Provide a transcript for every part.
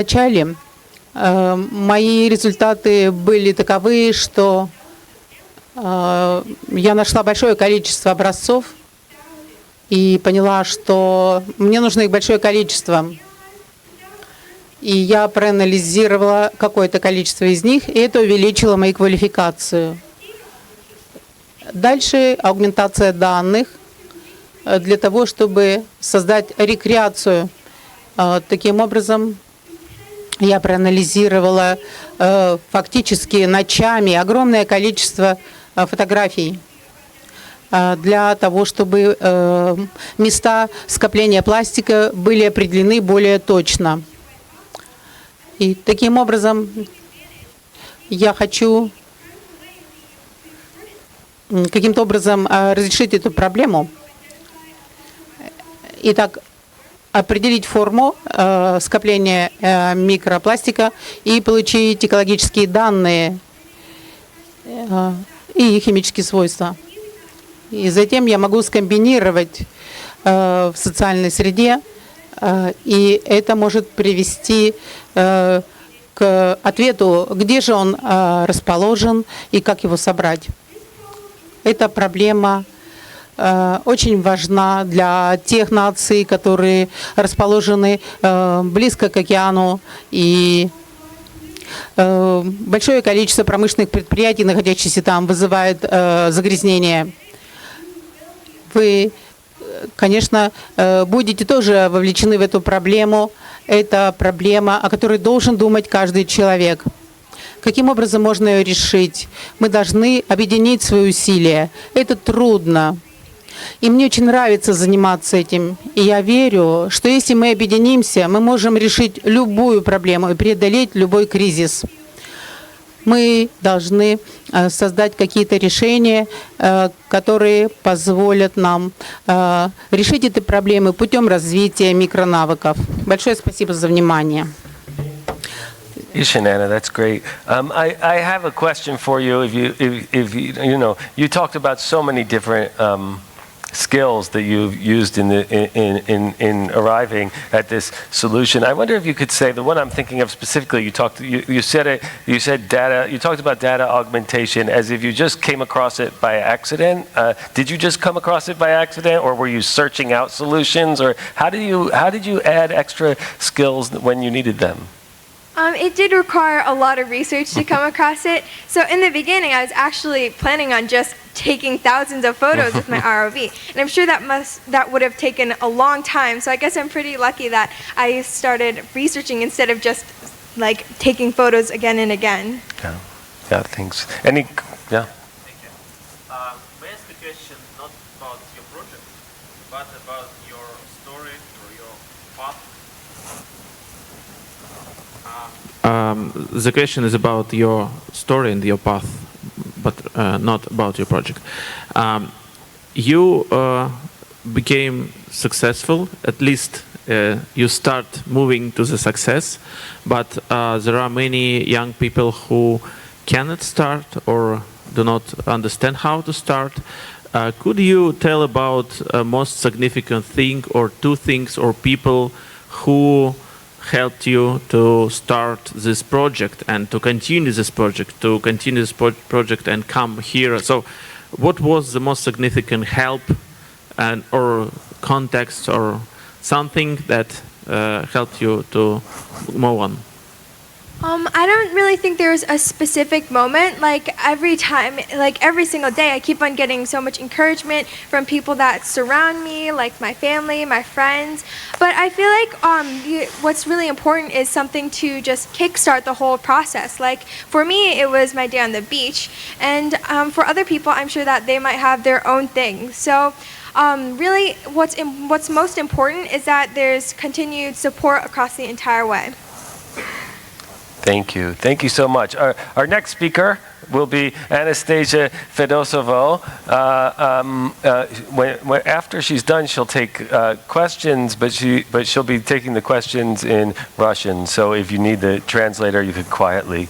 начале мои результаты были таковы, что я нашла большое количество образцов и поняла, что мне нужно их большое количество. И я проанализировала какое-то количество из них, и это увеличило мою квалификацию. Дальше аугментация данных для того, чтобы создать рекреацию. Таким образом, я проанализировала фактически ночами огромное количество фотографий для того, чтобы места скопления пластика были определены более точно. И таким образом я хочу каким-то образом разрешить эту проблему. Итак, определить форму скопления микропластика и получить экологические данные и их химические свойства. И затем я могу скомбинировать в социальной среде, и это может привести к ответу, где же он расположен и как его собрать. Эта проблема очень важна для тех наций, которые расположены близко к океану, и большое количество промышленных предприятий, находящихся там, вызывает загрязнение. Вы, конечно, будете тоже вовлечены в эту проблему. Это проблема, о которой должен думать каждый человек. Каким образом можно ее решить? Мы должны объединить свои усилия. Это трудно. И мне очень нравится заниматься этим. И я верю, что если мы объединимся, мы можем решить любую проблему и преодолеть любой кризис. Мы должны создать какие-то решения, которые позволят нам решить эти проблемы путем развития микронавыков. Большое спасибо за внимание. Ishanana, that's great. I have a question for you. If you talked about so many different skills that you've used in arriving at this solution. I wonder if you could say the one I'm thinking of specifically. You said data. You talked about data augmentation as if you just came across it by accident. Did you just come across it by accident, or were you searching out solutions, or how did you add extra skills when you needed them? It did require a lot of research to come across it. So in the beginning, I was actually planning on just taking thousands of photos with my ROV, and I'm sure that would have taken a long time. So I guess I'm pretty lucky that I started researching instead of just like taking photos again and again. Yeah. Thanks. Yeah. Thank you. May I ask a question not about your project, but about your story or your path? The question is about your story and your path, but not about your project. You became successful, at least you start moving to the success, but there are many young people who cannot start or do not understand how to start. Could you tell about most significant thing or two things or people who helped you to start this project and to continue this project, and come here? So what was the most significant help and or context or something that helped you to move on? I don't really think there's a specific moment. Like every single day, I keep on getting so much encouragement from people that surround me, like my family, my friends. But I feel like what's really important is something to just kickstart the whole process. Like for me, it was my day on the beach, and for other people, I'm sure that they might have their own thing. So really, what's most important is that there's continued support across the entire way. Thank you. Thank you so much. Our next speaker will be Anastasia Fedosovo. After she's done, she'll take questions, but she'll be taking the questions in Russian. So if you need the translator, you could quietly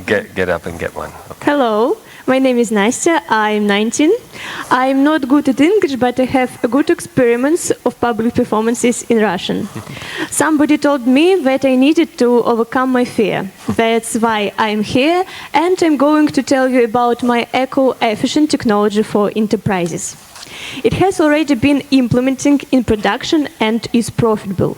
get up and get one. Okay. Hello. My name is Nastya. I'm 19. I'm not good at English, but I have a good experience of public performances in Russian. Somebody told me that I needed to overcome my fear. That's why I'm here, and I'm going to tell you about my eco-efficient technology for enterprises. It has already been implemented in production and is profitable.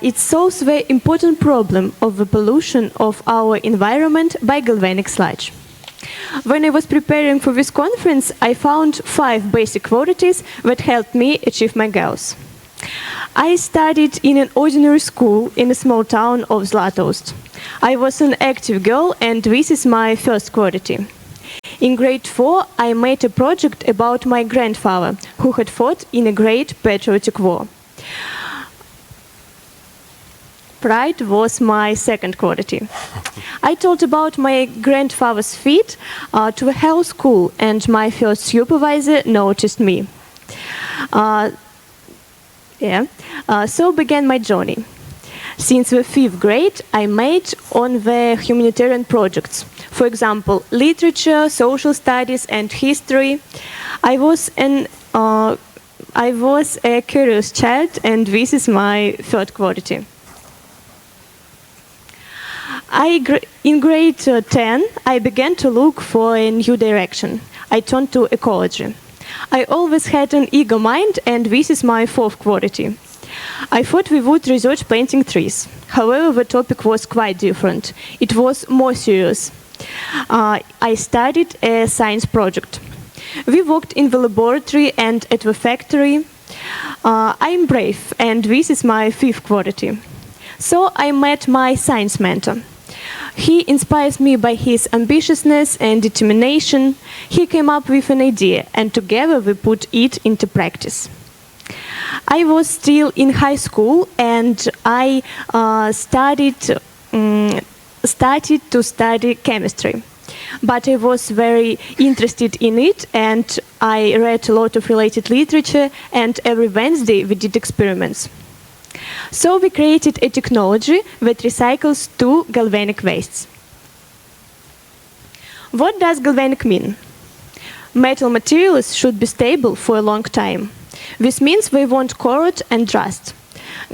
It solves the important problem of the pollution of our environment by galvanic sludge. When I was preparing for this conference, I found 5 basic qualities that helped me achieve my goals. I studied in an ordinary school in a small town of Zlatoust. I was an active girl, and this is my first quality. In grade 4, I made a project about my grandfather, who had fought in a great patriotic war. Pride was my second quality. I told about my grandfather's feat to the whole school, and my first supervisor noticed me. So began my journey. Since the 5th grade, I made on the humanitarian projects. For example, literature, social studies, and history. I was a curious child, and this is my third quality. In grade 10, I began to look for a new direction. I turned to ecology. I always had an eager mind, and this is my fourth quality. I thought we would research planting trees. However, the topic was quite different. It was more serious. I studied a science project. We worked in the laboratory and at the factory. I'm brave, and this is my fifth quality. So I met my science mentor. He inspires me by his ambitiousness and determination. He came up with an idea, and together we put it into practice. I was still in high school, and I started to study chemistry. But I was very interested in it, and I read a lot of related literature, and every Wednesday we did experiments. So we created a technology that recycles 2 galvanic wastes. What does galvanic mean? Metal materials should be stable for a long time. This means they won't corrode and rust.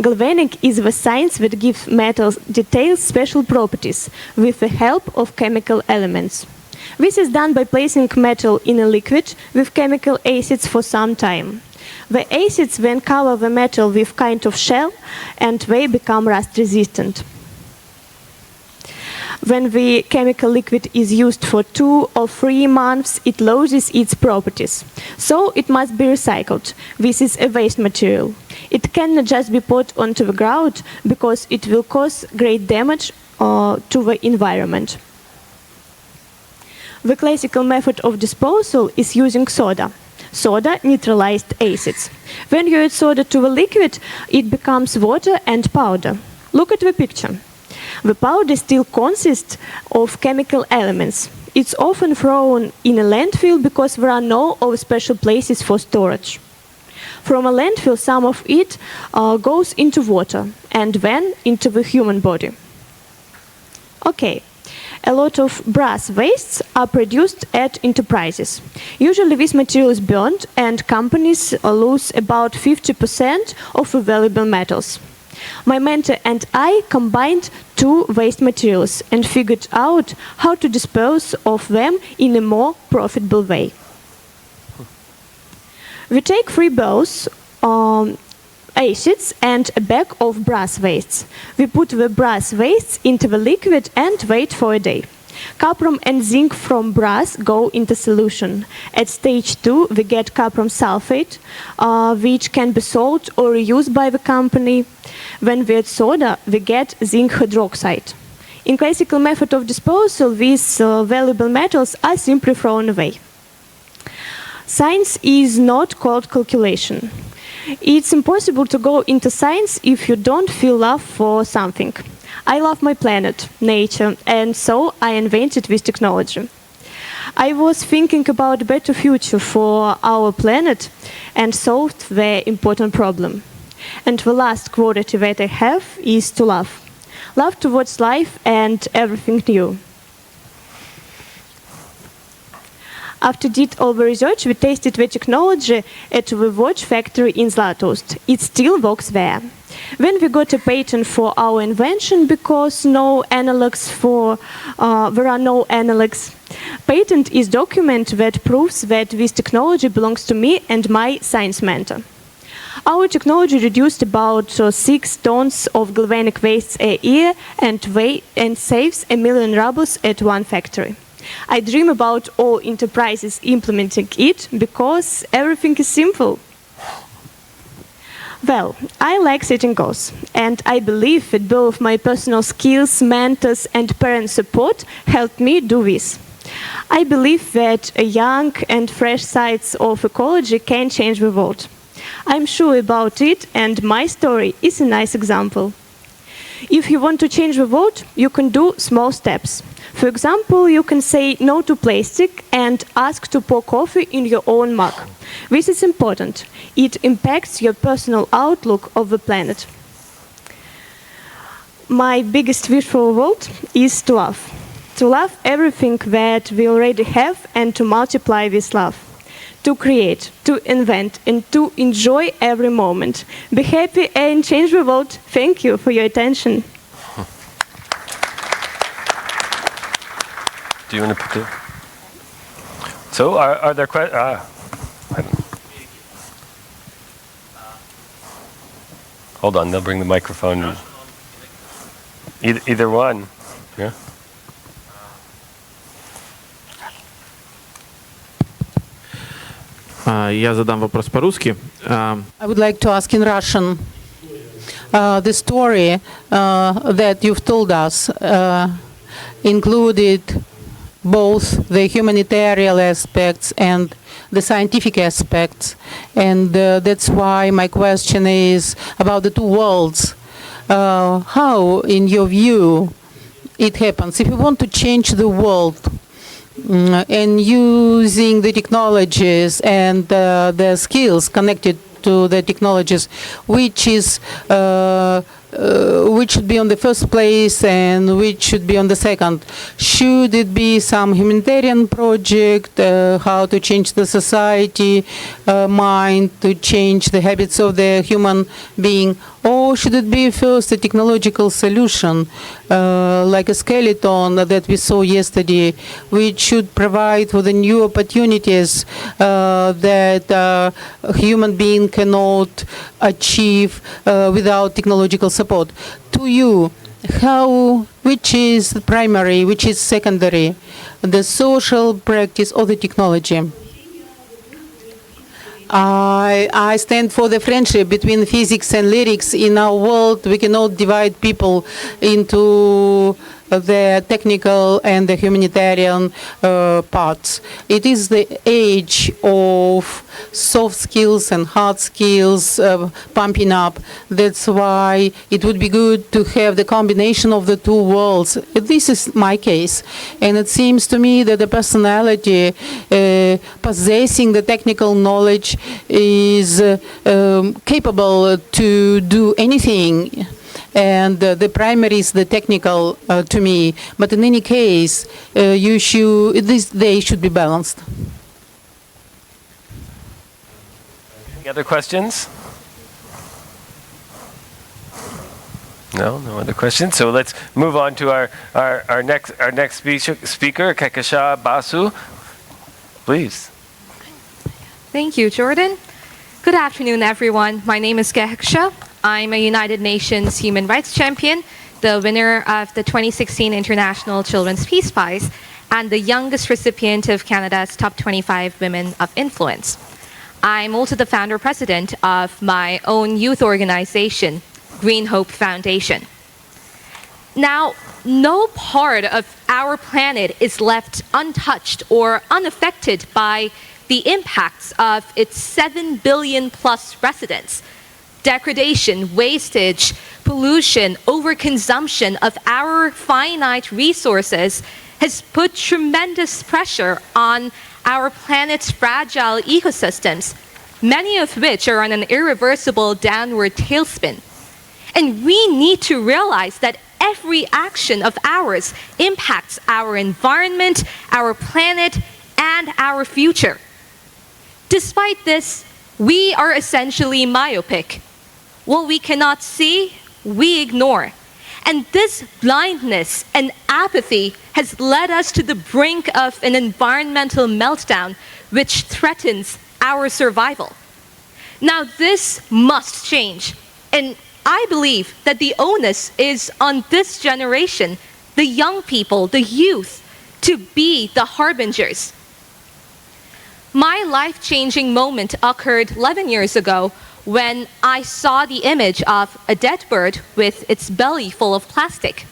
Galvanic is the science that gives metals detailed special properties with the help of chemical elements. This is done by placing metal in a liquid with chemical acids for some time. The acids then cover the metal with kind of shell, and they become rust resistant. When the chemical liquid is used for 2 or 3 months, it loses its properties. So it must be recycled. This is a waste material. It cannot just be put onto the ground because it will cause great damage to the environment. The classical method of disposal is using soda. Soda neutralized acids. When you add soda to the liquid, it becomes water and powder. Look at the picture. The powder still consists of chemical elements. It's often thrown in a landfill because there are no special places for storage. From a landfill, some of it goes into water and then into the human body. Okay. A lot of brass wastes are produced at enterprises. Usually this material is burned, and companies lose about 50% of the valuable metals. My mentor and I combined 2 waste materials and figured out how to dispose of them in a more profitable way. We take 3 balls, acids, and a bag of brass wastes. We put the brass wastes into the liquid and wait for a day. Cuprum and zinc from brass go into solution. At stage 2, we get cuprum sulfate, which can be sold or reused by the company. When we add soda, we get zinc hydroxide. In classical method of disposal, these valuable metals are simply thrown away. Science is not called calculation. It's impossible to go into science if you don't feel love for something. I love my planet, nature, and so I invented this technology. I was thinking about a better future for our planet and solved the important problem. And the last quality that I have is to love. Love towards life and everything new. After did all the research, we tested the technology at the watch factory in Zlatoust. It still works there. Then we got a patent for our invention because there are no analogs. Patent is document that proves that this technology belongs to me and my science mentor. Our technology reduced about 6 tons of galvanic waste a year and saves 1 million rubles at one factory. I dream about all enterprises implementing it because everything is simple. Well, I like setting goals, and I believe that both my personal skills, mentors, and parent support helped me do this. I believe that a young and fresh sides of ecology can change the world. I'm sure about it, and my story is a nice example. If you want to change the world, you can do small steps. For example, you can say no to plastic and ask to pour coffee in your own mug. This is important. It impacts your personal outlook of the planet. My biggest wish for the world is to love. To love everything that we already have and to multiply this love. To create, to invent, and to enjoy every moment. Be happy and change the world. Thank you for your attention. Do you want to put it? So, are there questions? Hold on, they'll bring the microphone. Either one. Yeah. Я задам вопрос по-русски. I would like to ask in Russian. The story that you've told us included both the humanitarian aspects and the scientific aspects. And that's why my question is about the two worlds. How, in your view, it happens? If you want to change the world, and using the technologies and the skills connected to the technologies, which should be on the first place and which should be on the second? Should it be some humanitarian project, how to change the society mind, to change the habits of the human being? Or should it be first a technological solution, like a skeleton that we saw yesterday, which should provide for the new opportunities that a human being cannot achieve without technological support? To you, which is primary, which is secondary, the social practice or the technology? I stand for the friendship between physics and lyrics. In our world, we cannot divide people into the technical and the humanitarian parts. It is the age of soft skills and hard skills pumping up. That's why it would be good to have the combination of the two worlds. This is my case. And it seems to me that the personality possessing the technical knowledge is capable to do anything. And the primary is the technical to me. But in any case, they should be balanced. Any other questions? No other questions. So let's move on to our next speaker, Kekasha Basu. Please. Thank you, Jordan. Good afternoon, everyone. My name is Kekasha. I'm a United Nations Human Rights Champion, the winner of the 2016 International Children's Peace Prize, and the youngest recipient of Canada's Top 25 Women of Influence. I'm also the founder-president of my own youth organization, Green Hope Foundation. Now, no part of our planet is left untouched or unaffected by the impacts of its 7 billion plus residents. Degradation, wastage, pollution, overconsumption of our finite resources has put tremendous pressure on our planet's fragile ecosystems, many of which are on an irreversible downward tailspin. And we need to realize that every action of ours impacts our environment, our planet, and our future. Despite this, we are essentially myopic. What we cannot see, we ignore. And this blindness and apathy has led us to the brink of an environmental meltdown which threatens our survival. Now, this must change. And I believe that the onus is on this generation, the young people, the youth, to be the harbingers. My life-changing moment occurred 11 years ago when I saw the image of a dead bird with its belly full of plastic.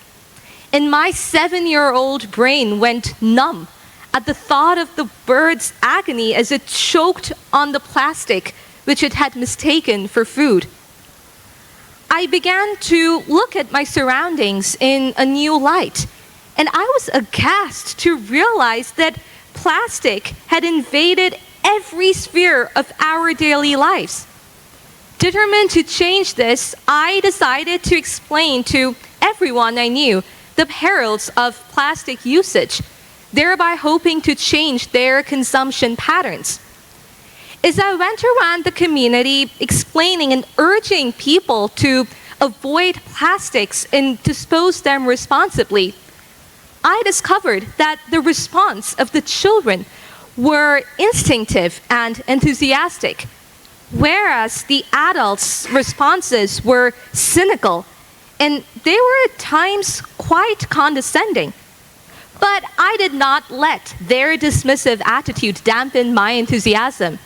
And my 7-year-old brain went numb at the thought of the bird's agony as it choked on the plastic which it had mistaken for food. I began to look at my surroundings in a new light, and I was aghast to realize that plastic had invaded every sphere of our daily lives. Determined to change this, I decided to explain to everyone I knew the perils of plastic usage, thereby hoping to change their consumption patterns. As I went around the community explaining and urging people to avoid plastics and dispose them responsibly, I discovered that the response of the children were instinctive and enthusiastic, whereas the adults' responses were cynical, and they were at times quite condescending. But I did not let their dismissive attitude dampen my enthusiasm.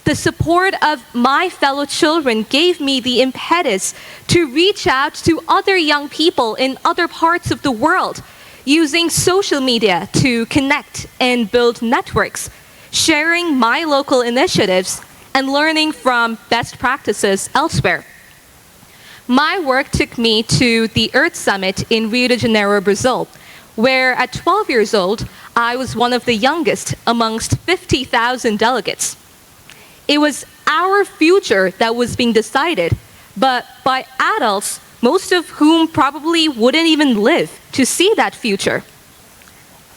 The support of my fellow children gave me the impetus to reach out to other young people in other parts of the world, using social media to connect and build networks, sharing my local initiatives, and learning from best practices elsewhere. My work took me to the Earth Summit in Rio de Janeiro, Brazil, where at 12 years old, I was one of the youngest amongst 50,000 delegates. It was our future that was being decided, but by adults, most of whom probably wouldn't even live to see that future.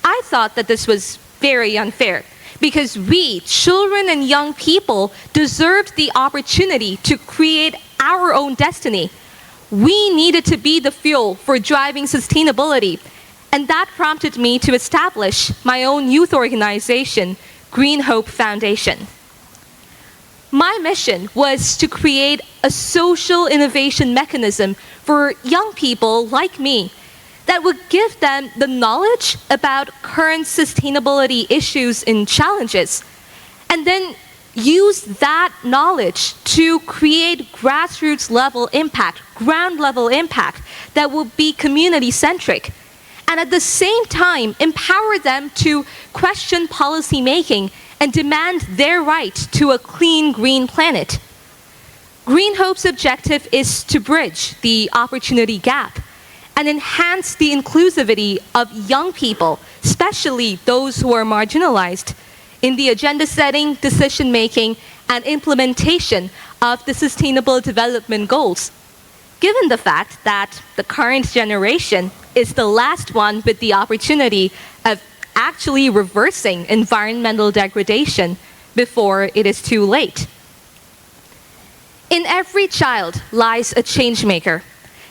I thought that this was very unfair, because we, children and young people, deserved the opportunity to create our own destiny. We needed to be the fuel for driving sustainability, and that prompted me to establish my own youth organization, Green Hope Foundation. My mission was to create a social innovation mechanism for young people like me that would give them the knowledge about current sustainability issues and challenges, and then use that knowledge to create grassroots level impact, ground level impact that will be community centric, and at the same time empower them to question policy making and demand their right to a clean, green planet. Green Hope's objective is to bridge the opportunity gap and enhance the inclusivity of young people, especially those who are marginalized, in the agenda setting, decision making, and implementation of the Sustainable Development Goals. Given the fact that the current generation is the last one with the opportunity of actually reversing environmental degradation before it is too late. In every child lies a change maker.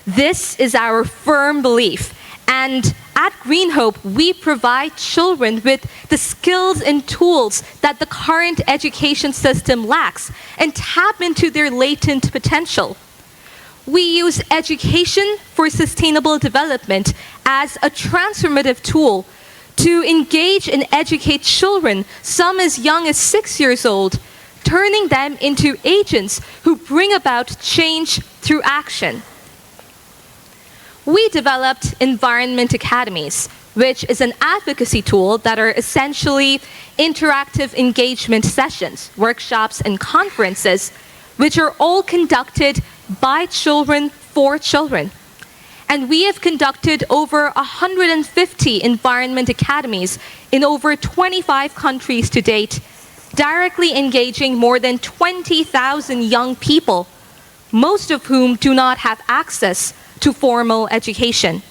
This is our firm belief, and at Green Hope, we provide children with the skills and tools that the current education system lacks and tap into their latent potential. We use education for sustainable development as a transformative tool to engage and educate children, some as young as 6 years old, turning them into agents who bring about change through action. We developed Environment Academies, which is an advocacy tool that are essentially interactive engagement sessions, workshops, and conferences, which are all conducted by children for children. And we have conducted over 150 Environment Academies in over 25 countries to date, directly engaging more than 20,000 young people, most of whom do not have access to formal education.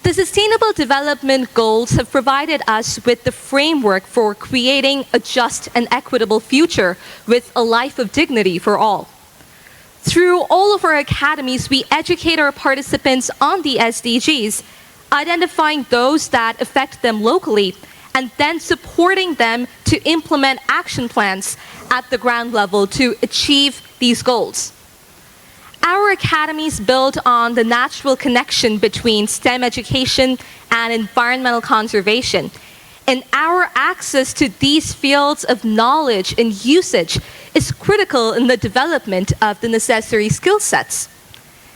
The Sustainable Development Goals have provided us with the framework for creating a just and equitable future with a life of dignity for all. Through all of our academies, we educate our participants on the SDGs, identifying those that affect them locally, and then supporting them to implement action plans at the ground level to achieve these goals. Our academies build on the natural connection between STEM education and environmental conservation. And our access to these fields of knowledge and usage is critical in the development of the necessary skill sets.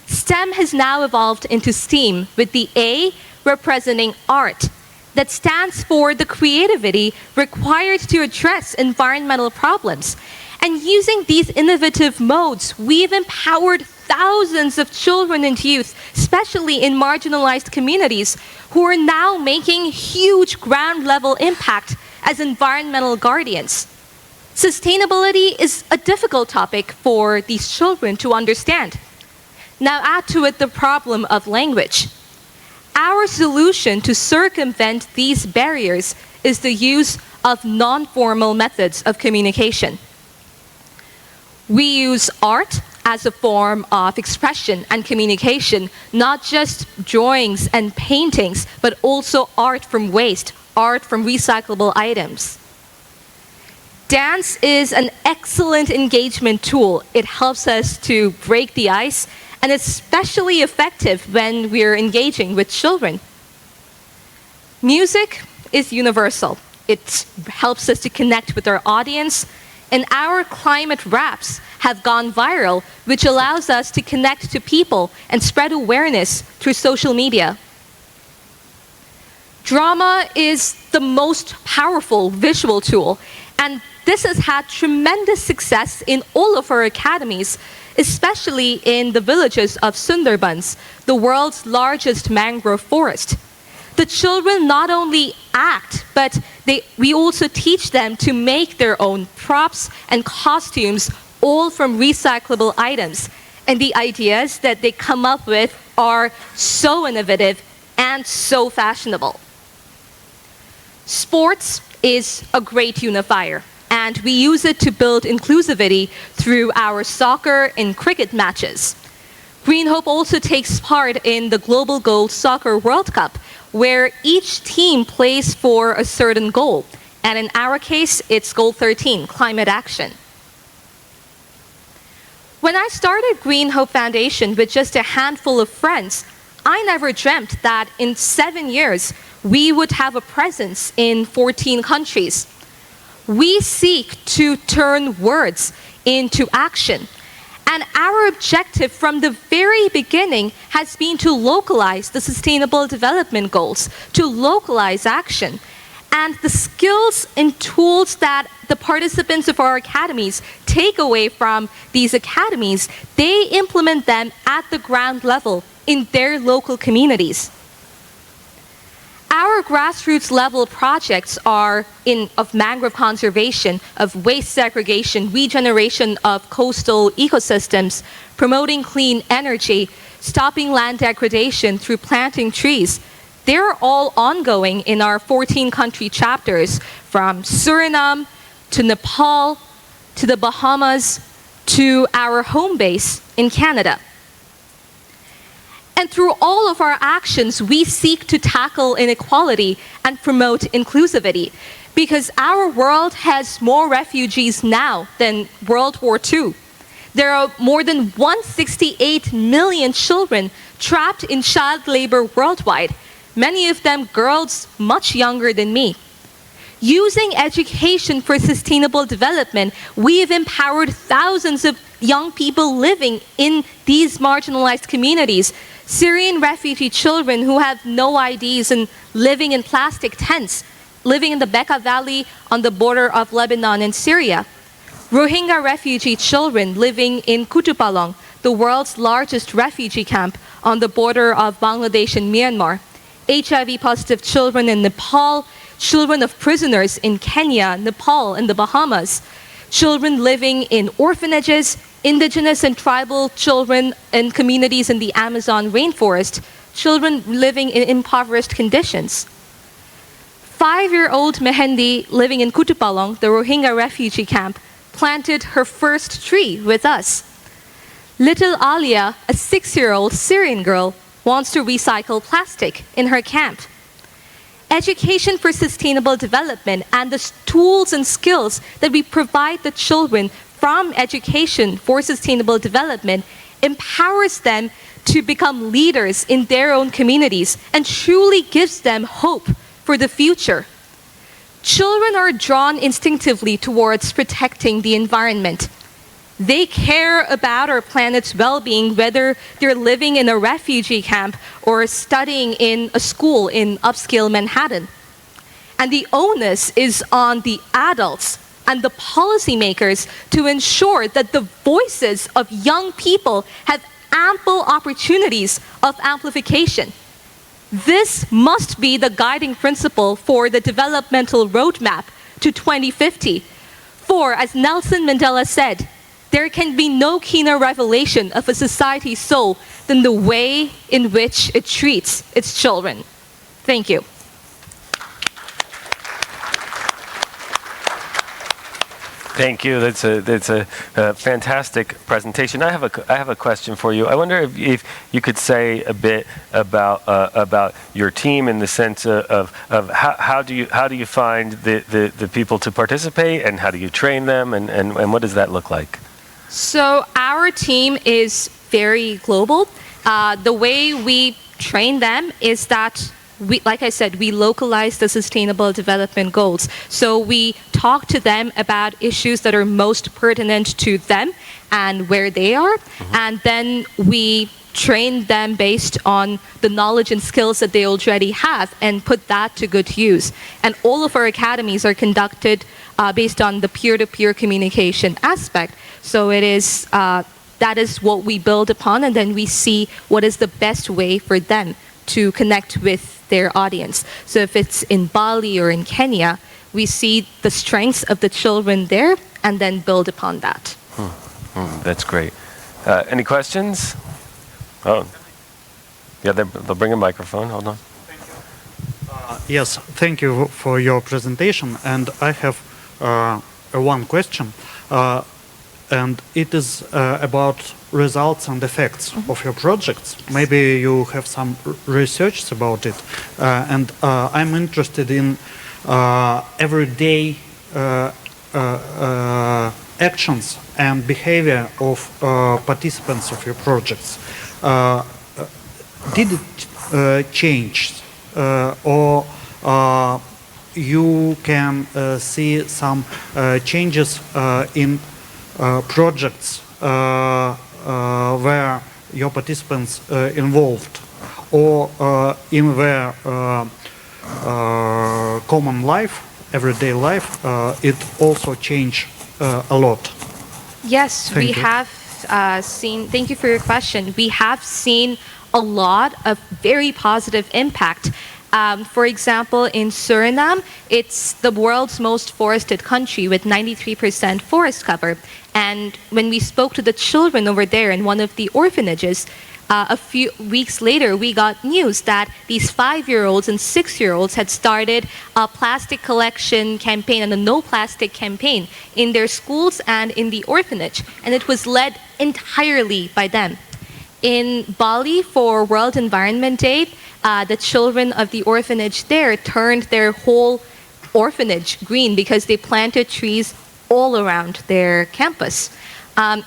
STEM has now evolved into STEAM, with the A representing art, that stands for the creativity required to address environmental problems. And using these innovative modes, we've empowered thousands of children and youth, especially in marginalized communities, who are now making huge ground-level impact as environmental guardians. Sustainability is a difficult topic for these children to understand. Now add to it the problem of language. Our solution to circumvent these barriers is the use of non-formal methods of communication. We use art as a form of expression and communication, not just drawings and paintings, but also art from waste, art from recyclable items. Dance is an excellent engagement tool. It helps us to break the ice, and it's especially effective when we're engaging with children. Music is universal. It helps us to connect with our audience, and our climate raps have gone viral, which allows us to connect to people and spread awareness through social media. Drama is the most powerful visual tool, and this has had tremendous success in all of our academies, especially in the villages of Sundarbans, the world's largest mangrove forest. The children not only act, but we also teach them to make their own props and costumes, all from recyclable items. And the ideas that they come up with are so innovative and so fashionable. Sports is a great unifier, and we use it to build inclusivity through our soccer and cricket matches. Green Hope also takes part in the Global Gold Soccer World Cup, where each team plays for a certain goal. And in our case, it's goal 13, climate action. When I started Green Hope Foundation with just a handful of friends, I never dreamt that in 7 years, we would have a presence in 14 countries. We seek to turn words into action. And our objective from the very beginning has been to localize the Sustainable Development Goals, to localize action. And the skills and tools that the participants of our academies take away from these academies, they implement them at the ground level in their local communities. Our grassroots level projects are of mangrove conservation, of waste segregation, regeneration of coastal ecosystems, promoting clean energy, stopping land degradation through planting trees. They're all ongoing in our 14 country chapters, from Suriname to Nepal to the Bahamas to our home base in Canada. And through all of our actions, we seek to tackle inequality and promote inclusivity, because our world has more refugees now than World War II. There are more than 168 million children trapped in child labor worldwide, many of them girls much younger than me. Using education for sustainable development, we have empowered thousands of young people living in these marginalized communities. Syrian refugee children who have no IDs and living in plastic tents, living in the Bekaa Valley on the border of Lebanon and Syria. Rohingya refugee children living in Kutupalong, the world's largest refugee camp on the border of Bangladesh and Myanmar. HIV-positive children in Nepal, children of prisoners in Kenya, Nepal, and the Bahamas, children living in orphanages, indigenous and tribal children in communities in the Amazon rainforest, children living in impoverished conditions. 5-year-old Mehendi living in Kutupalong, the Rohingya refugee camp, planted her first tree with us. Little Alia, a 6-year-old Syrian girl, wants to recycle plastic in her camp. Education for sustainable development and the tools and skills that we provide the children from education for sustainable development empowers them to become leaders in their own communities and truly gives them hope for the future. Children are drawn instinctively towards protecting the environment. They care about our planet's well-being, whether they're living in a refugee camp or studying in a school in upscale Manhattan. And the onus is on the adults and the policymakers to ensure that the voices of young people have ample opportunities of amplification. This must be the guiding principle for the developmental roadmap to 2050. For, as Nelson Mandela said, there can be no keener revelation of a society's soul than the way in which it treats its children. Thank you. Thank you. That's a fantastic presentation. I have a question for you. I wonder if you could say a bit about your team in the sense of how do you find the people to participate, and how do you train them, and what does that look like? So our team is very global. The way we train them is that like I said, we localize the sustainable development goals. So we talk to them about issues that are most pertinent to them and where they are. And then we train them based on the knowledge and skills that they already have and put that to good use. And all of our academies are conducted based on the peer-to-peer communication aspect. So it is that is what we build upon, and then we see what is the best way for them to connect with their audience. So if it's in Bali or in Kenya, we see the strengths of the children there and then build upon that. That's great. Any questions? Oh, yeah, they'll bring a microphone. Hold on. Yes, thank you for your presentation. And I have one question, and it is about results and effects of your projects. Maybe you have some research about it. And I'm interested in everyday actions and behavior of participants of your projects. Did it change, or you can see some changes in projects where your participants involved, or in their common life, everyday life, it also changed a lot? Yes, we have seen, thank you for your question. We have seen a lot of very positive impact. For example, in Suriname, it's the world's most forested country with 93% forest cover. And when we spoke to the children over there in one of the orphanages, a few weeks later, we got news that these 5-year-olds and 6-year-olds had started a plastic collection campaign and a no plastic campaign in their schools and in the orphanage. And it was led entirely by them. In Bali, for World Environment Day, the children of the orphanage there turned their whole orphanage green because they planted trees all around their campus.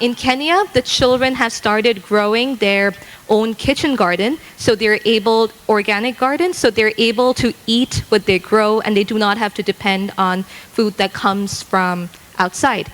In Kenya, the children have started growing their own kitchen garden, so they're able, organic garden, so they're able to eat what they grow and they do not have to depend on food that comes from outside.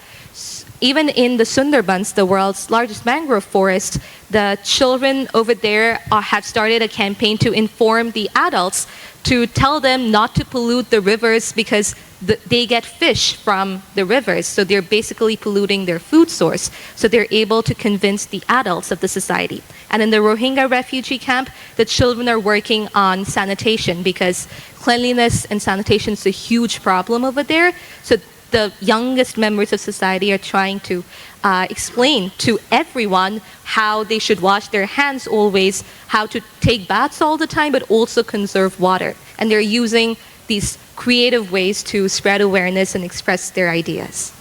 Even in the Sundarbans, the world's largest mangrove forest, the children over there have started a campaign to inform the adults to tell them not to pollute the rivers because they get fish from the rivers. So they're basically polluting their food source. So they're able to convince the adults of the society. And in the Rohingya refugee camp, the children are working on sanitation because cleanliness and sanitation is a huge problem over there. So the youngest members of society are trying to explain to everyone how they should wash their hands always, how to take baths all the time, but also conserve water. And they're using these creative ways to spread awareness and express their ideas.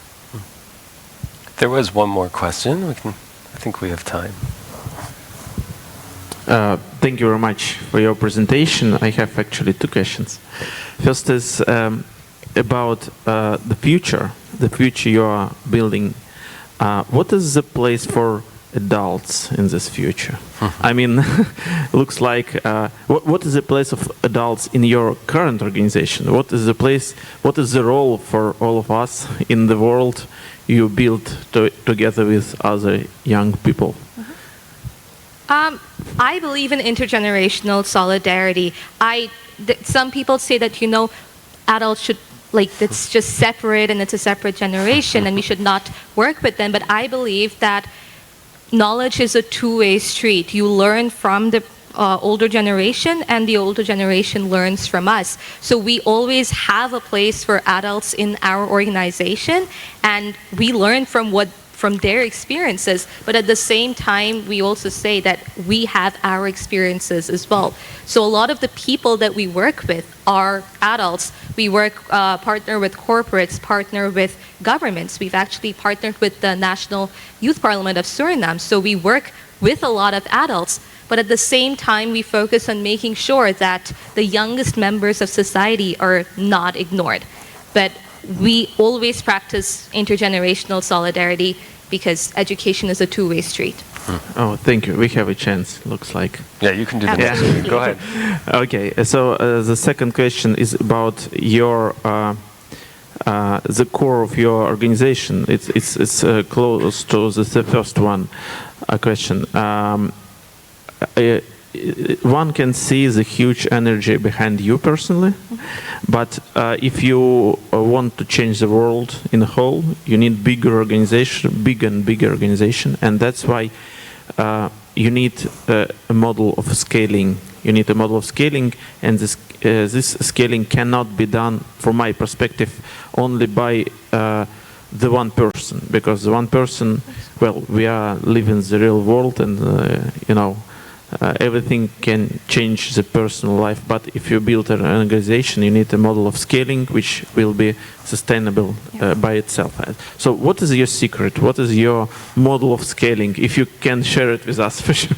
There was one more question. I think we have time. Thank you very much for your presentation. I have actually two questions. First is about the future you are building. What is the place for adults in this future? I mean, looks like, what is the place of adults in your current organization? What is the role for all of us in the world you build together with other young people? I believe in intergenerational solidarity. Some people say that, adults should, it's just separate and it's a separate generation and we should not work with them. But I believe that knowledge is a two-way street. You learn from the older generation and the older generation learns from us. So we always have a place for adults in our organization and we learn from their experiences, but at the same time, we also say that we have our experiences as well. So a lot of the people that we work with are adults. We partner with corporates, partner with governments. We've actually partnered with the National Youth Parliament of Suriname. So we work with a lot of adults, but at the same time, we focus on making sure that the youngest members of society are not ignored. But we always practice intergenerational solidarity because education is a two-way street. Oh, thank you. We have a chance, looks like. Yeah, you can do the next one. Go ahead. Okay, so the second question is about your the core of your organization. It's close to the first one question. One can see the huge energy behind you personally, but if you want to change the world in a whole, you need bigger and bigger organization, and that's why you need a model of scaling. You need a model of scaling, and this scaling cannot be done, from my perspective, only by the one person, because the one person, well, we are living in the real world, and everything can change the personal life, but if you build an organization, you need a model of scaling which will be sustainable by itself. So what is your secret? What is your model of scaling? If you can share it with us, for sure.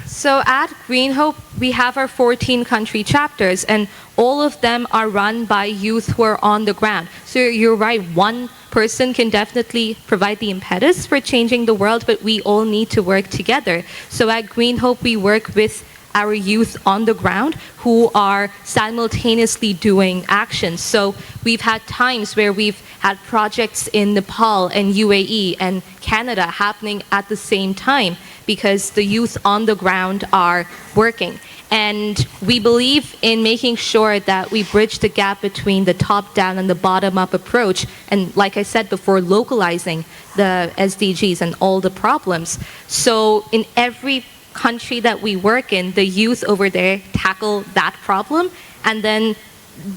So at Green Hope, we have our 14 country chapters, and all of them are run by youth who are on the ground. So you're right, one person can definitely provide the impetus for changing the world, but we all need to work together. So at Green Hope, we work with our youth on the ground who are simultaneously doing actions. So we've had times where we've had projects in Nepal and UAE and Canada happening at the same time because the youth on the ground are working. And we believe in making sure that we bridge the gap between the top-down and the bottom-up approach. And like I said before, localizing the SDGs and all the problems. So in every country that we work in, the youth over there tackle that problem. And then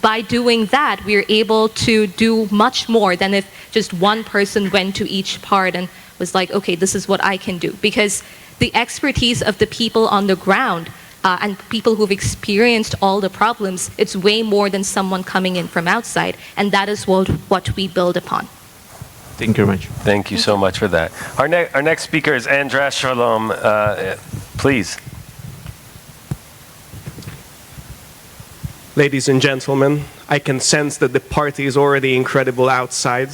by doing that, we're able to do much more than if just one person went to each part and was like, okay, this is what I can do. Because the expertise of the people on the ground and people who've experienced all the problems, it's way more than someone coming in from outside. And that is what we build upon. Thank you very much. Thank you so much for that. Our next speaker is Andras Shalom. Please. Ladies and gentlemen, I can sense that the party is already incredible outside,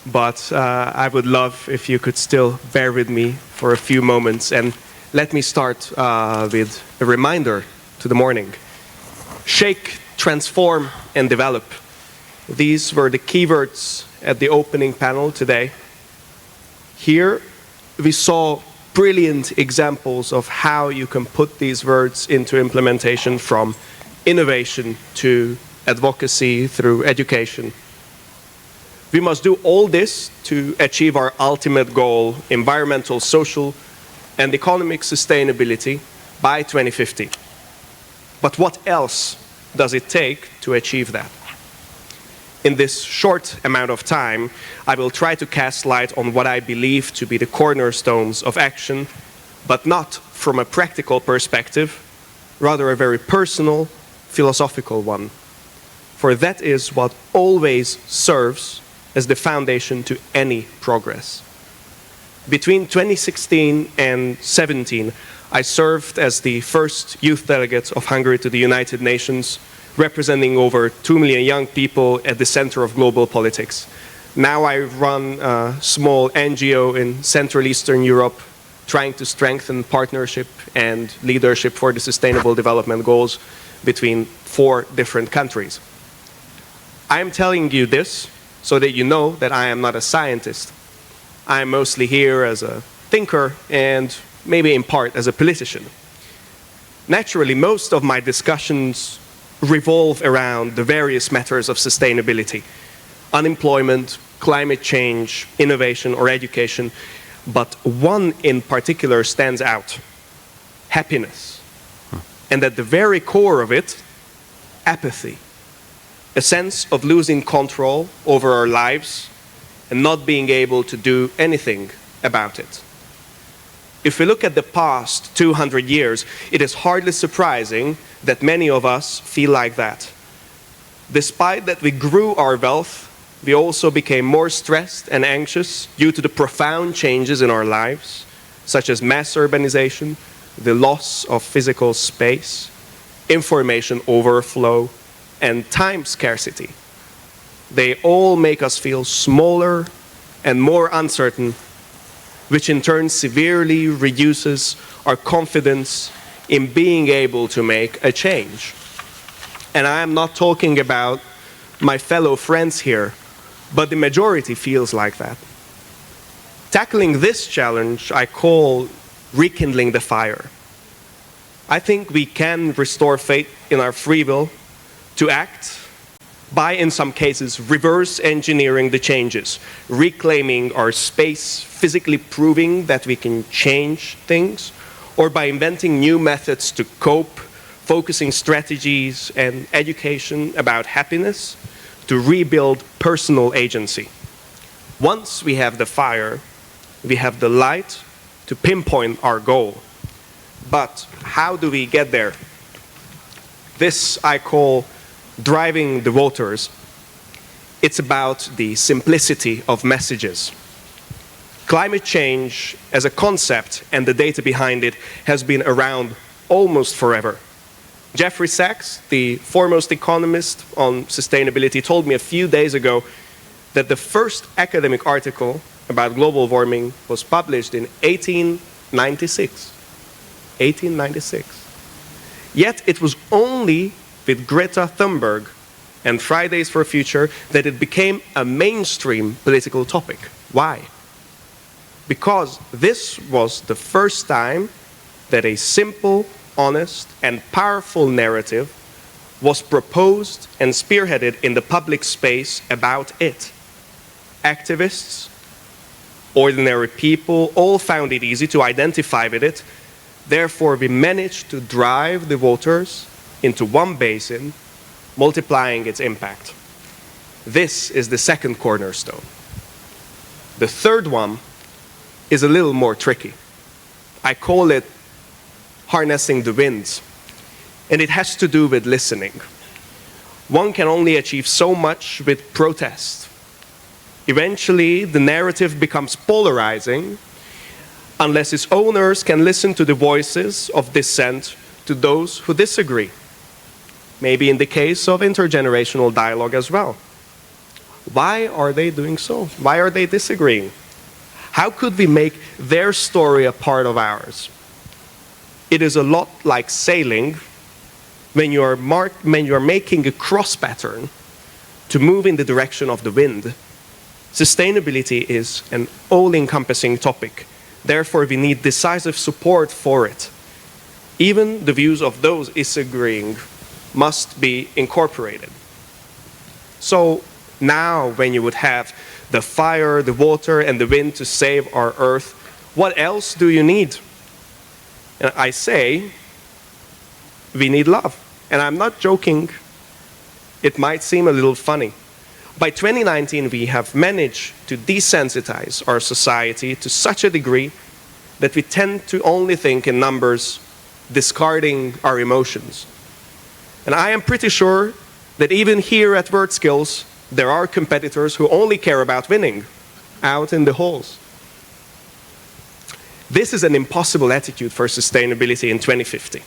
but I would love if you could still bear with me for a few moments. And let me start with a reminder to the morning. Shake, transform, and develop. These were the keywords at the opening panel today. Here we saw brilliant examples of how you can put these words into implementation, from innovation to advocacy through education. We must do all this to achieve our ultimate goal, environmental, social, and economic sustainability by 2050. But what else does it take to achieve that? In this short amount of time, I will try to cast light on what I believe to be the cornerstones of action, but not from a practical perspective, rather a very personal, philosophical one. For that is what always serves as the foundation to any progress. Between 2016 and 2017, I served as the first youth delegate of Hungary to the United Nations, representing over 2 million young people at the center of global politics. Now I run a small NGO in Central Eastern Europe, trying to strengthen partnership and leadership for the Sustainable Development Goals between 4 different countries. I'm telling you this so that you know that I am not a scientist. I'm mostly here as a thinker and maybe in part as a politician. Naturally, most of my discussions revolve around the various matters of sustainability: unemployment, climate change, innovation, or education. But one in particular stands out: happiness. And at the very core of it, apathy. A sense of losing control over our lives and not being able to do anything about it. If we look at the past 200 years, it is hardly surprising that many of us feel like that. Despite that we grew our wealth, we also became more stressed and anxious due to the profound changes in our lives, such as mass urbanization, the loss of physical space, information overflow, and time scarcity. They all make us feel smaller and more uncertain, which in turn severely reduces our confidence in being able to make a change. And I am not talking about my fellow friends here, but the majority feels like that. Tackling this challenge, I call rekindling the fire. I think we can restore faith in our free will to act by, in some cases, reverse engineering the changes, reclaiming our space, physically proving that we can change things, or by inventing new methods to cope, focusing strategies and education about happiness to rebuild personal agency. Once we have the fire, we have the light to pinpoint our goal. But how do we get there? This I call driving the voters. It's about the simplicity of messages. Climate change as a concept and the data behind it has been around almost forever. Jeffrey Sachs, the foremost economist on sustainability, told me a few days ago that the first academic article about global warming was published in 1896. 1896. Yet it was only with Greta Thunberg and Fridays for Future that it became a mainstream political topic. Why? Because this was the first time that a simple, honest, and powerful narrative was proposed and spearheaded in the public space about it. Activists, ordinary people, all found it easy to identify with it. Therefore, we managed to drive the voters into one basin, multiplying its impact. This is the second cornerstone. The third one is a little more tricky. I call it harnessing the winds, and it has to do with listening. One can only achieve so much with protest. Eventually, the narrative becomes polarizing unless its owners can listen to the voices of dissent to those who disagree. Maybe in the case of intergenerational dialogue as well. Why are they doing so? Why are they disagreeing? How could we make their story a part of ours? It is a lot like sailing when you are making a cross pattern to move in the direction of the wind. Sustainability is an all-encompassing topic. Therefore, we need decisive support for it. Even the views of those disagreeing must be incorporated. So now, when you would have the fire, the water, and the wind to save our earth, what else do you need? And I say, we need love. And I'm not joking. It might seem a little funny. By 2019, we have managed to desensitize our society to such a degree that we tend to only think in numbers, discarding our emotions. And I am pretty sure that even here at WordSkills, there are competitors who only care about winning out in the halls. This is an impossible attitude for sustainability in 2050.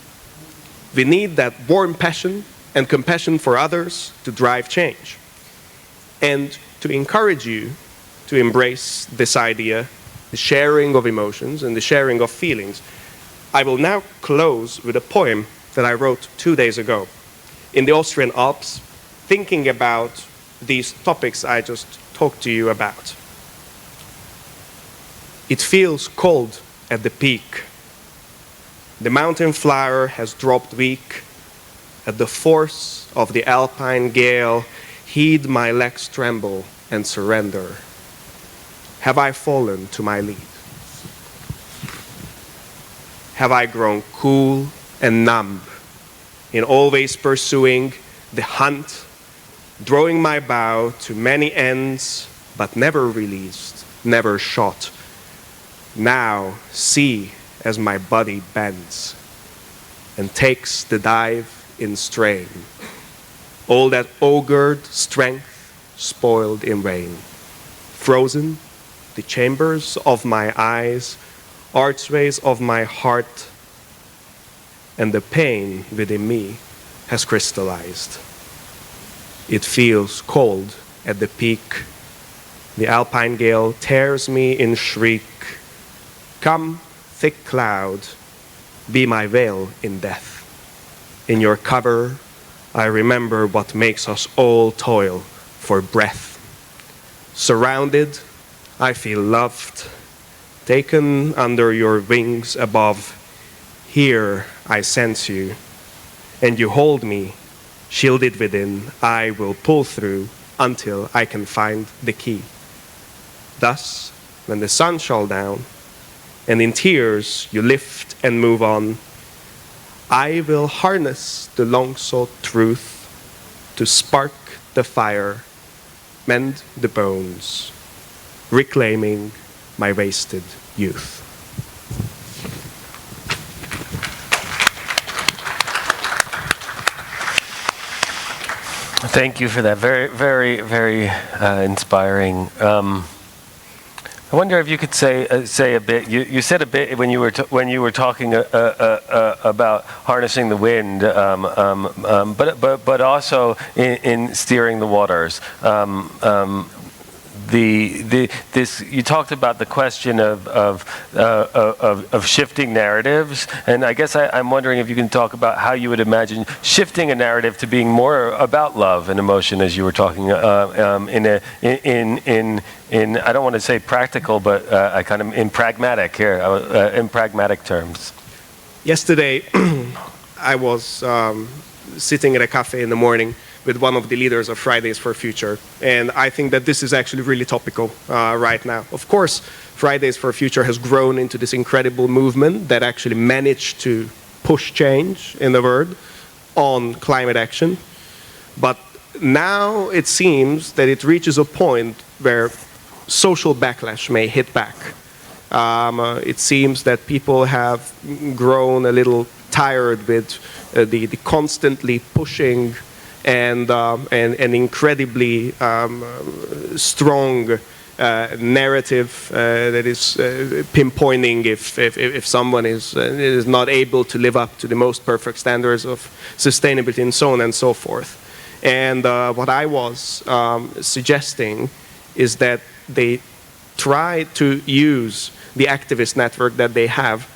We need that warm passion and compassion for others to drive change. And to encourage you to embrace this idea, the sharing of emotions and the sharing of feelings, I will now close with a poem that I wrote 2 days ago in the Austrian Alps, thinking about these topics I just talked to you about. It feels cold at the peak. The mountain flower has dropped weak. At the force of the alpine gale, heed my legs tremble and surrender. Have I fallen to my lead? Have I grown cool and numb in always pursuing the hunt, drawing my bow to many ends, but never released, never shot? Now see as my body bends and takes the dive in strain. All that augured strength spoiled in rain. Frozen, the chambers of my eyes, archways of my heart, and the pain within me has crystallized. It feels cold at the peak. The alpine gale tears me in shriek. Come, thick cloud, be my veil in death. In your cover, I remember what makes us all toil for breath. Surrounded, I feel loved, taken under your wings above. Here I sense you, and you hold me, shielded within. I will pull through until I can find the key. Thus, when the sun shall down, and in tears you lift and move on, I will harness the long-sought truth to spark the fire, mend the bones, reclaiming my wasted youth. Thank you for that. Very, very, very inspiring. I wonder if you could say a bit. You said a bit when you were talking about harnessing the wind, but also in steering the waters. This you talked about the question of shifting narratives, and I guess I'm wondering if you can talk about how you would imagine shifting a narrative to being more about love and emotion, as you were talking in I don't want to say practical, but I kind of in pragmatic terms. Yesterday, I was sitting at a cafe in the morning with one of the leaders of Fridays for Future. And I think that this is actually really topical right now. Of course, Fridays for Future has grown into this incredible movement that actually managed to push change in the world on climate action. But now it seems that it reaches a point where social backlash may hit back. It seems that people have grown a little tired with the constantly pushing and incredibly strong narrative that is pinpointing if someone is not able to live up to the most perfect standards of sustainability and so on and so forth. And what I was suggesting is that they try to use the activist network that they have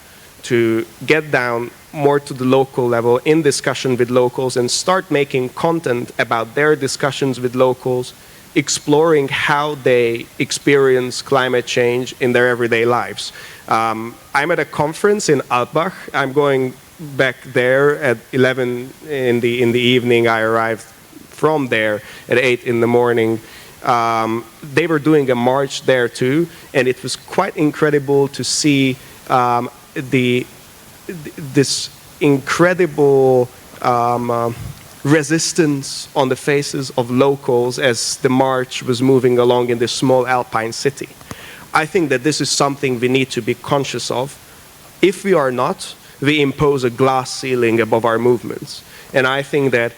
to get down more to the local level in discussion with locals and start making content about their discussions with locals, exploring how they experience climate change in their everyday lives. I'm at a conference in Alpbach. I'm going back there at 11 in the evening. I arrived from there at 8 in the morning. They were doing a march there too, and it was quite incredible to see this incredible resistance on the faces of locals as the march was moving along in this small alpine city. I think that this is something we need to be conscious of. If we are not, we impose a glass ceiling above our movements. And I think that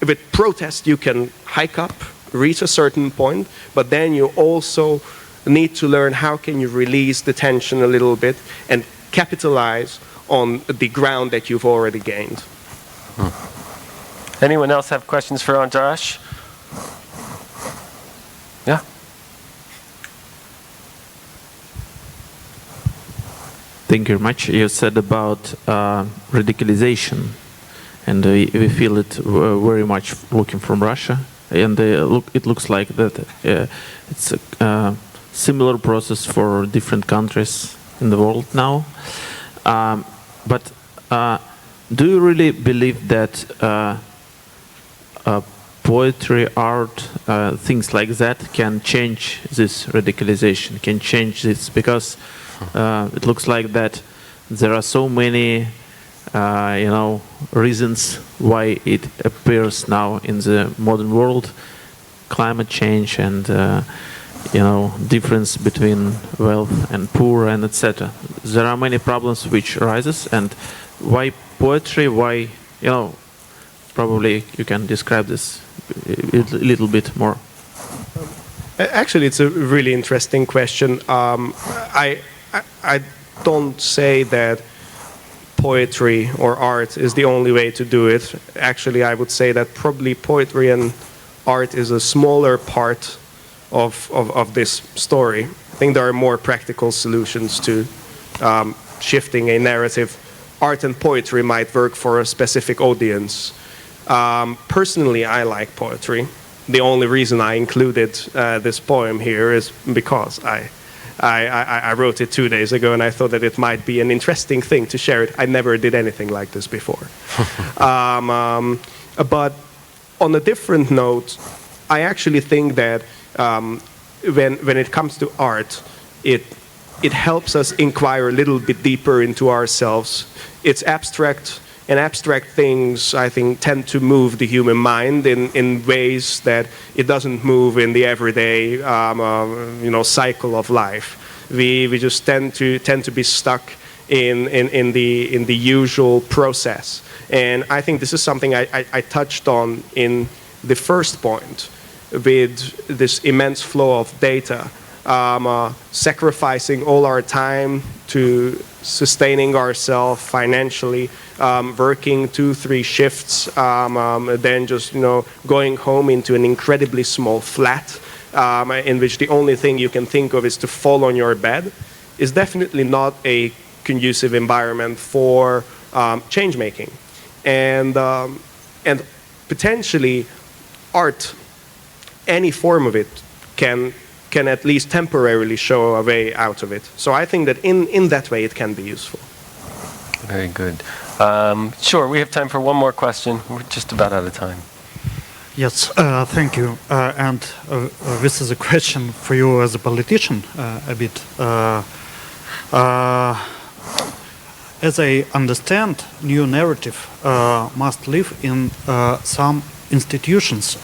with protest you can hike up, reach a certain point, but then you also need to learn how can you release the tension a little bit and capitalize on the ground that you've already gained. Anyone else have questions for Andras? Yeah. Thank you very much. You said about radicalization, and we feel it very much looking from Russia, and it looks like that it's a similar process for different countries in the world now. But do you really believe that poetry, art, things like that can change this radicalization, can change this? Because it looks like that there are so many reasons why it appears now in the modern world: climate change and difference between wealth and poor, and etc. There are many problems which arises, and why poetry? Why probably you can describe this a little bit more. Actually, it's a really interesting question. I don't say that poetry or art is the only way to do it. Actually, I would say that probably poetry and art is a smaller part of this story. I think there are more practical solutions to shifting a narrative. Art and poetry might work for a specific audience. Personally, I like poetry. The only reason I included this poem here is because I wrote it 2 days ago, and I thought that it might be an interesting thing to share it. I never did anything like this before. But on a different note, I actually think that when it comes to art, it helps us inquire a little bit deeper into ourselves. It's abstract, and abstract things, I think, tend to move the human mind in ways that it doesn't move in the everyday cycle of life. We just tend to be stuck in the usual process. And I think this is something I touched on in the first point, with this immense flow of data, sacrificing all our time to sustaining ourselves financially, working 2-3 shifts, then just going home into an incredibly small flat, in which the only thing you can think of is to fall on your bed, is definitely not a conducive environment for change making, and potentially art, any form of it, can at least temporarily show a way out of it. So I think that in that way it can be useful. Very good. Sure, we have time for one more question. We're just about out of time. Yes, thank you. And this is a question for you as a politician, a bit. As I understand, new narrative must live in some institutions,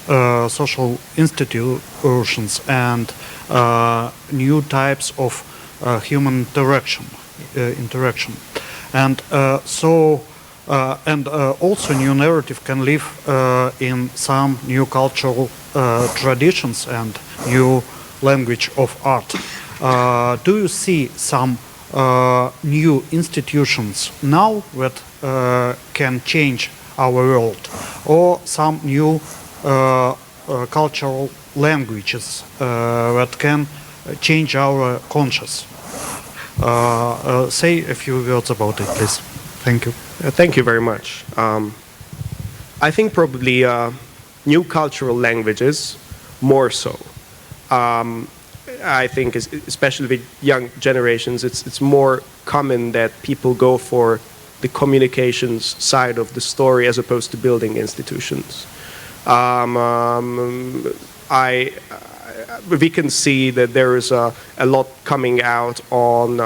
social institutions, and new types of human interaction, and also new narrative can live in some new cultural traditions and new language of art. Do you see some new institutions now that can change our world, or some new cultural languages that can change our conscious? Say a few words about it, please. Thank you. Thank you very much. I think probably new cultural languages more so. I think especially with young generations, it's more common that people go for the communications side of the story as opposed to building institutions. We can see that there is a lot coming out on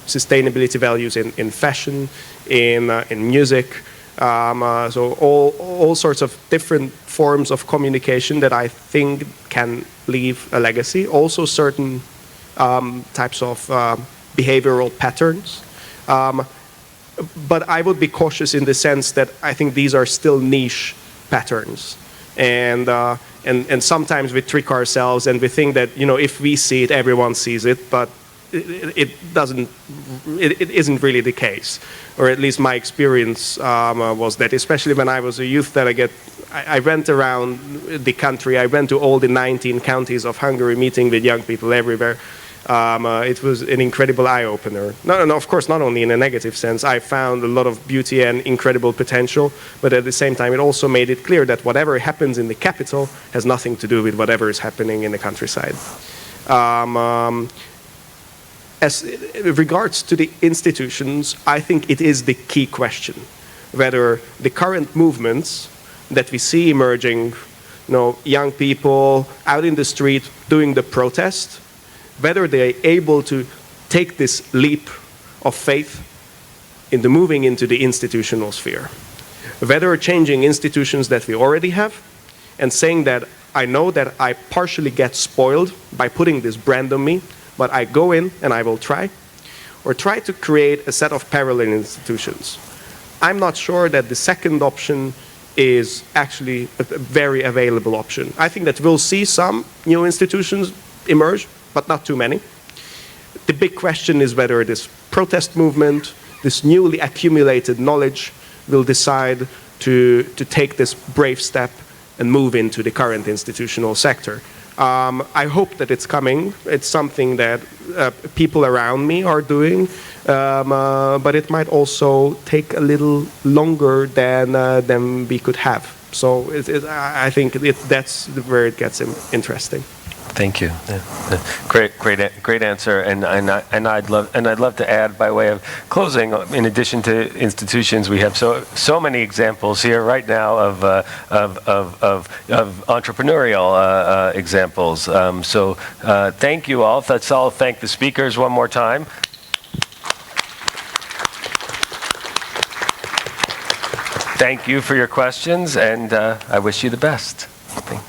sustainability values in fashion, in music, So all sorts of different forms of communication that I think can leave a legacy. Also certain types of behavioral patterns. But I would be cautious in the sense that I think these are still niche patterns. And sometimes we trick ourselves and we think that, if we see it, everyone sees it, but it isn't really the case. Or at least my experience was that, especially when I was a youth delegate, I went around the country, I went to all the 19 counties of Hungary, meeting with young people everywhere. It was an incredible eye-opener. No, of course, not only in a negative sense. I found a lot of beauty and incredible potential, but at the same time, it also made it clear that whatever happens in the capital has nothing to do with whatever is happening in the countryside. As regards to the institutions, I think it is the key question, whether the current movements that we see emerging, young people out in the street doing the protest, whether they're able to take this leap of faith into moving into the institutional sphere. Whether changing institutions that we already have and saying that I know that I partially get spoiled by putting this brand on me, but I go in and I will try, or try to create a set of parallel institutions. I'm not sure that the second option is actually a very available option. I think that we'll see some new institutions emerge, but not too many. The big question is whether this protest movement, this newly accumulated knowledge, will decide to take this brave step and move into the current institutional sector. I hope that it's coming. It's something that people around me are doing, but it might also take a little longer than we could have. So I think that's where it gets interesting. Thank you. Great answer. And I'd love to add, by way of closing, in addition to institutions, we have so many examples here right now of entrepreneurial examples. So thank you all. Let's all thank the speakers one more time. Thank you for your questions, and I wish you the best. Thanks.